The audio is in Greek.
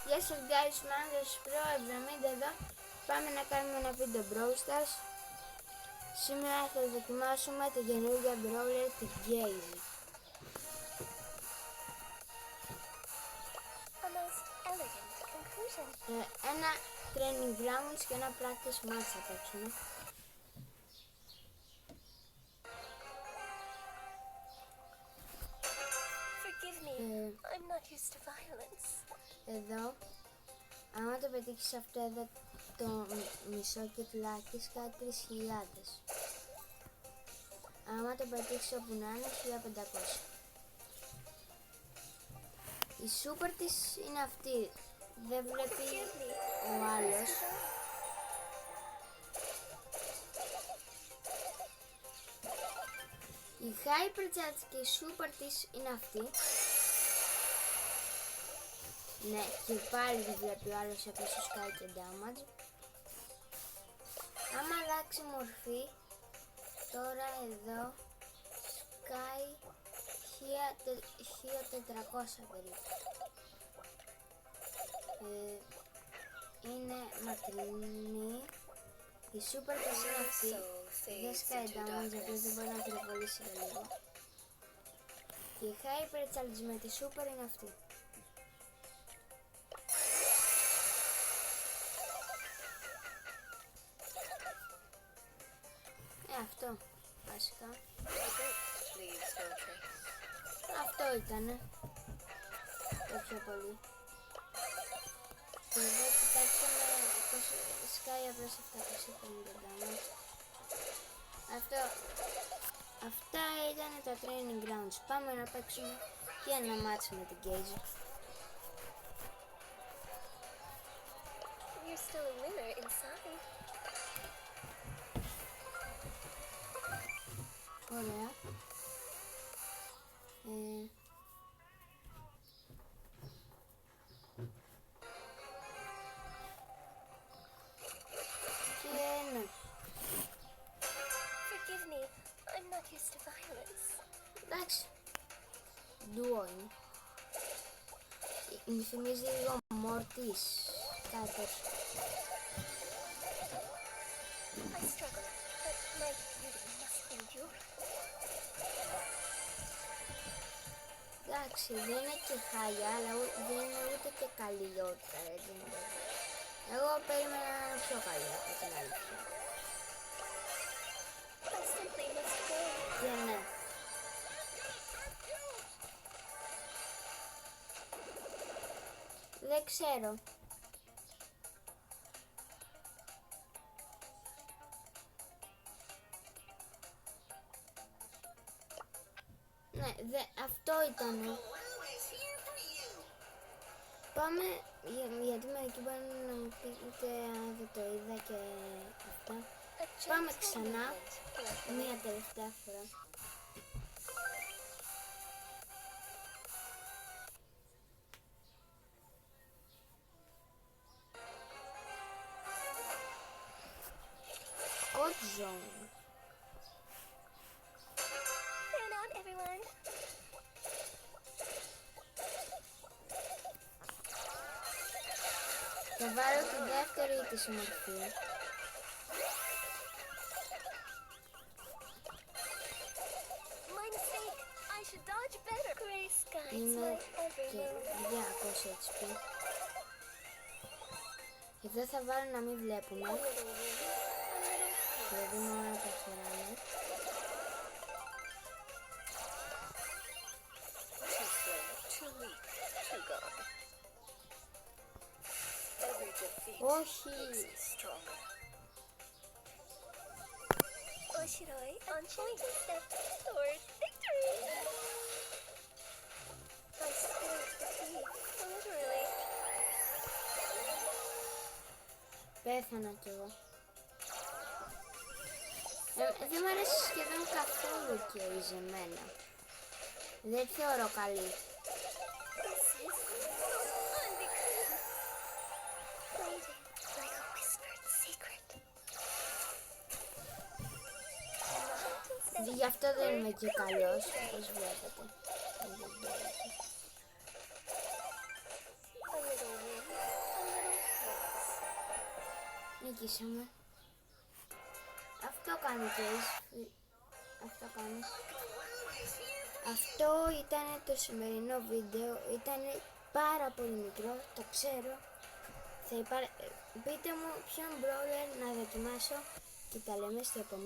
Γεια σας guys, Mangos Pro 70 εδώ. Πάμε να κάνουμε ένα βίντεο Brawl Stars. Σήμερα θα δοκιμάσουμε το καινούργιο brawler, τη Gale. Ένα training grounds και ένα practice match θα παίξουμε. Εδώ, άμα το πετύχεις αυτό εδώ το μισό κυκλάκι σκάει 3.000. Άμα το πετύχεις όπου να είναι 1.500. Η σούπερ της είναι αυτή, δεν βλέπει ο άλλος. Η hyper charge και η σούπερ της είναι αυτή. Ναι, και πάλι δεν βλέπει ο άλλος επειδή σου σκάει και damage. Άμα αλλάξει μορφή, τώρα εδώ σκάει 1.400 περίπου. Είναι μακρινή. Η super της είναι αυτή. Δεν σκάει damage γιατί δεν μπορεί να πυροβολήσει για λίγο. Και η hyper charge με τη super είναι αυτή. Αυτό βασικά. Αυτό ήτανε το πιο πολύ. Και εδώ κοιτάξτε πως σκάει απλώς 750 damage. Αυτά ήταν τα training grounds. Πάμε να παίξουμε και ένα match με την Gale. You're still a winner inside. Ωραία. Και ναι. Forgive me. I'm not used to violence. Εντάξει. Ντουό είναι. Μου θυμίζει λίγο Mortis. Κάτι τέτοιο. I struggle, but my beauty must endure. Εντάξει, δεν είναι και χάλια, αλλά δεν είναι ούτε και καλιότητα. Εγώ περίμενα να είναι πιο καλή από την αλήθεια. I simply must go. Και ναι. Δεν ξέρω. Ναι, αυτό ήταν. Πάμε, γιατί μερικοί μπορεί να μου πείτε αν δεν το είδα και αυτά. Πάμε ξανά, μία τελευταία φορά. Hot Zone. Fan out, everyone. Θα βάλω τη δεύτερη της μορφή. My mistake. I should dodge better. Gray skies Είναι like every και moon. 200 HP. Εδώ θα βάλω να μην βλέπουμε. A little wind, a little Δηλαδή μόνο τα φοράμε. too slow, too weak, too gone. Every defeat Όχι. makes me stronger. Oshiroi, on point step towards victory. I spilled fatigue, literally. Πέθανα κι εγώ. Δεν μου αρέσει σχεδόν καθόλου και η ζεμένα. Δεν θεωρώ καλή. This is unbecoming. Waiting like a whispered secret. Γι' αυτό δεν είμαι και καλός, όπως βλέπετε. A little wind, νικήσαμε. Αυτό κάνει και αυτό κάνεις. Αυτό ήταν το σημερινό βίντεο. Ήταν πάρα πολύ μικρό, το ξέρω. Πείτε μου ποιον brawler να δοκιμάσω και τα λέμε στο επόμενο.